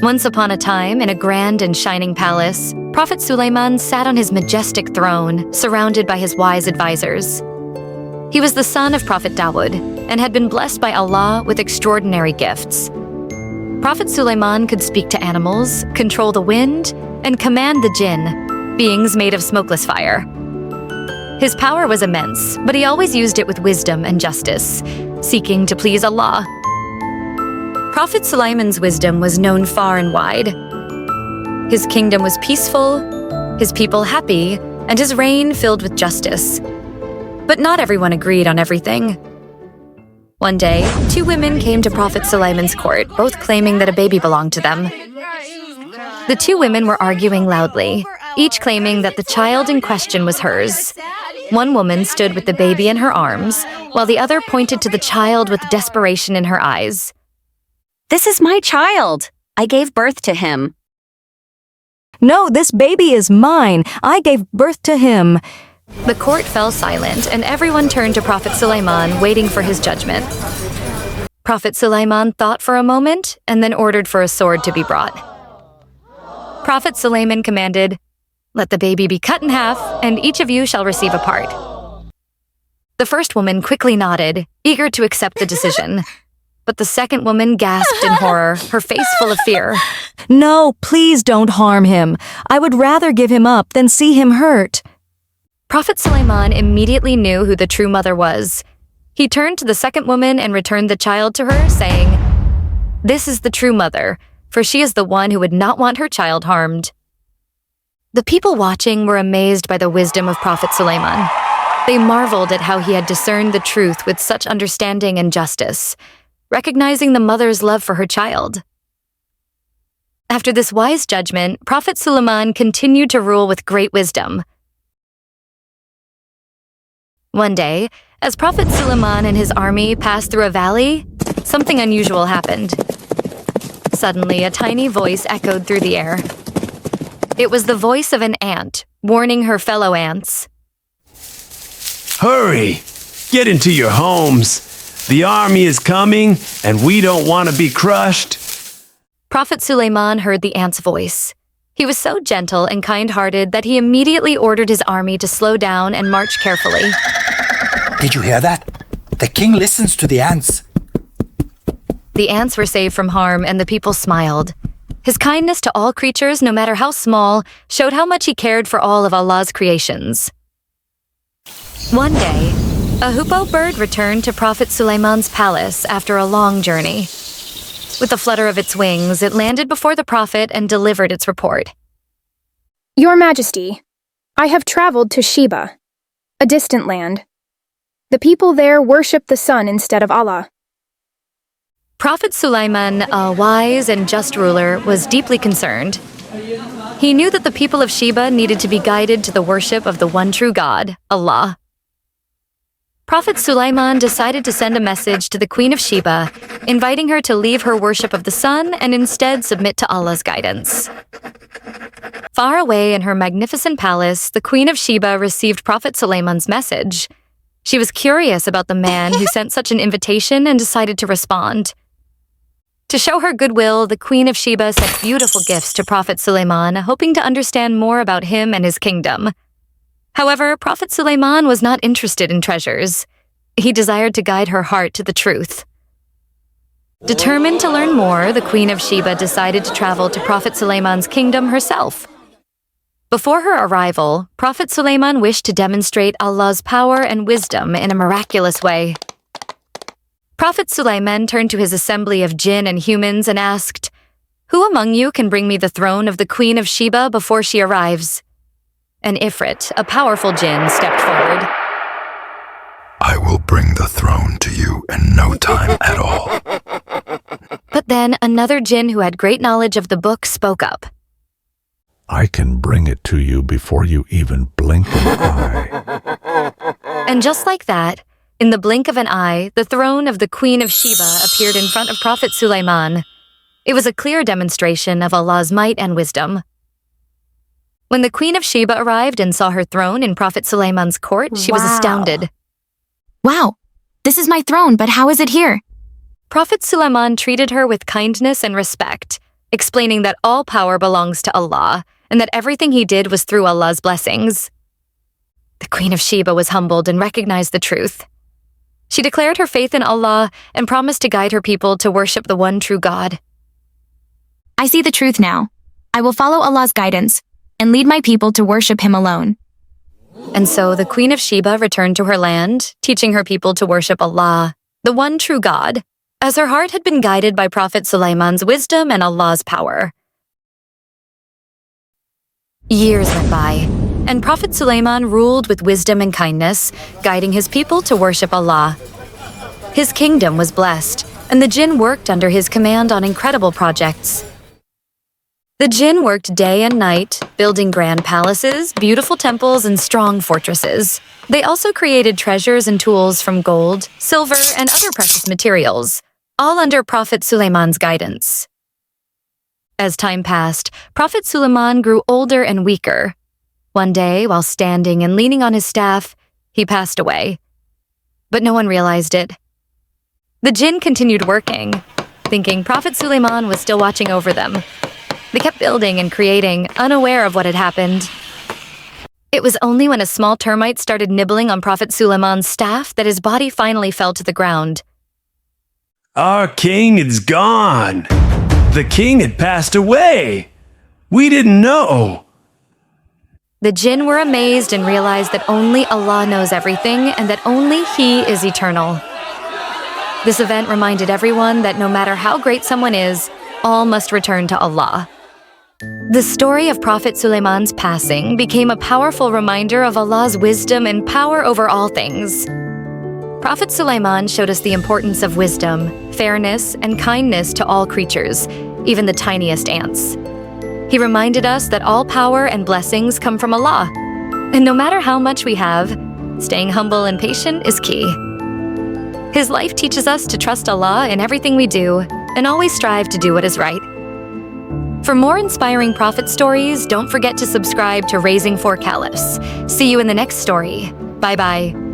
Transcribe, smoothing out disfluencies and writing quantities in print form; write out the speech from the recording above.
Once upon a time, in a grand and shining palace, Prophet Sulaiman sat on his majestic throne, surrounded by his wise advisors. He was the son of Prophet Dawood and had been blessed by Allah with extraordinary gifts. Prophet Sulaiman could speak to animals, control the wind, and command the jinn, beings made of smokeless fire. His power was immense, but he always used it with wisdom and justice, seeking to please Allah. Prophet Sulaiman's wisdom was known far and wide. His kingdom was peaceful, his people happy, and his reign filled with justice. But not everyone agreed on everything. One day, two women came to Prophet Sulaiman's court, both claiming that a baby belonged to them. The two women were arguing loudly, each claiming that the child in question was hers. One woman stood with the baby in her arms, while the other pointed to the child with desperation in her eyes. "This is my child. I gave birth to him." "No, this baby is mine. I gave birth to him." The court fell silent, and everyone turned to Prophet Sulaiman, waiting for his judgment. Prophet Sulaiman thought for a moment, and then ordered for a sword to be brought. Prophet Sulaiman commanded, "Let the baby be cut in half, and each of you shall receive a part." The first woman quickly nodded, eager to accept the decision. But the second woman gasped in horror, her face full of fear. "No, please don't harm him. I would rather give him up than see him hurt." Prophet Sulaiman immediately knew who the true mother was. He turned to the second woman and returned the child to her, saying, "This is the true mother, for she is the one who would not want her child harmed." The people watching were amazed by the wisdom of Prophet Sulaiman. They marveled at how he had discerned the truth with such understanding and justice, recognizing the mother's love for her child. After this wise judgment, Prophet Sulaman continued to rule with great wisdom. One day, as Prophet Sulaman and his army passed through a valley, something unusual happened. Suddenly, a tiny voice echoed through the air. It was the voice of an ant, warning her fellow ants. "Hurry! Get into your homes! The army is coming, and we don't want to be crushed." Prophet Sulaiman heard the ant's voice. He was so gentle and kind-hearted that he immediately ordered his army to slow down and march carefully. "Did you hear that? The king listens to the ants." The ants were saved from harm, and the people smiled. His kindness to all creatures, no matter how small, showed how much he cared for all of Allah's creations. One day, a hoopoe bird returned to Prophet Sulaiman's palace after a long journey. With a flutter of its wings, it landed before the Prophet and delivered its report. "Your Majesty, I have traveled to Sheba, a distant land. The people there worship the sun instead of Allah." Prophet Sulaiman, a wise and just ruler, was deeply concerned. He knew that the people of Sheba needed to be guided to the worship of the one true God, Allah. Prophet Sulaiman decided to send a message to the Queen of Sheba, inviting her to leave her worship of the sun and instead submit to Allah's guidance. Far away in her magnificent palace, the Queen of Sheba received Prophet Sulaiman's message. She was curious about the man who sent such an invitation and decided to respond. To show her goodwill, the Queen of Sheba sent beautiful gifts to Prophet Sulaiman, hoping to understand more about him and his kingdom. However, Prophet Sulaiman was not interested in treasures. He desired to guide her heart to the truth. Determined to learn more, the Queen of Sheba decided to travel to Prophet Sulaiman's kingdom herself. Before her arrival, Prophet Sulaiman wished to demonstrate Allah's power and wisdom in a miraculous way. Prophet Sulaiman turned to his assembly of jinn and humans and asked, "Who among you can bring me the throne of the Queen of Sheba before she arrives?" An Ifrit, a powerful jinn, stepped forward. "I will bring the throne to you in no time at all." But then another jinn who had great knowledge of the book spoke up. "I can bring it to you before you even blink an eye." And just like that, in the blink of an eye, the throne of the Queen of Sheba appeared in front of Prophet Sulaiman. It was a clear demonstration of Allah's might and wisdom. When the Queen of Sheba arrived and saw her throne in Prophet Sulaiman's court, she was astounded. "Wow, this is my throne, but how is it here?" Prophet Sulaman treated her with kindness and respect. explaining that all power belongs to Allah and that everything he did was through Allah's blessings. The Queen of Sheba was humbled and recognized the truth. She declared her faith in Allah and promised to guide her people to worship the one true God. I see the truth now. I will follow Allah's guidance and lead my people to worship Him alone. And so the Queen of Sheba returned to her land, teaching her people to worship Allah, the one true God, as her heart had been guided by Prophet Sulaiman's wisdom and Allah's power. Years went by, and Prophet Sulaiman ruled with wisdom and kindness, guiding his people to worship Allah. His kingdom was blessed, and the jinn worked under his command on incredible projects. The jinn worked day and night, building grand palaces, beautiful temples, and strong fortresses. They also created treasures and tools from gold, silver, and other precious materials, all under Prophet Sulaiman's guidance. As time passed, Prophet Sulaman grew older and weaker. One day, while standing and leaning on his staff, he passed away. But no one realized it. The jinn continued working, thinking Prophet Sulaiman was still watching over them. They kept building and creating, unaware of what had happened. It was only when a small termite started nibbling on Prophet Sulaiman's staff that his body finally fell to the ground. Our king is gone. The king had passed away. We didn't know. The jinn were amazed and realized that only Allah knows everything and that only He is eternal. This event reminded everyone that no matter how great someone is, all must return to Allah. The story of Prophet Sulaiman's passing became a powerful reminder of Allah's wisdom and power over all things. Prophet Sulaiman showed us the importance of wisdom, fairness, and kindness to all creatures, even the tiniest ants. He reminded us that all power and blessings come from Allah, and no matter how much we have, staying humble and patient is key. His life teaches us to trust Allah in everything we do and always strive to do what is right. For more inspiring prophet stories, don't forget to subscribe to Raising Four Caliphs. See you in the next story. Bye-bye.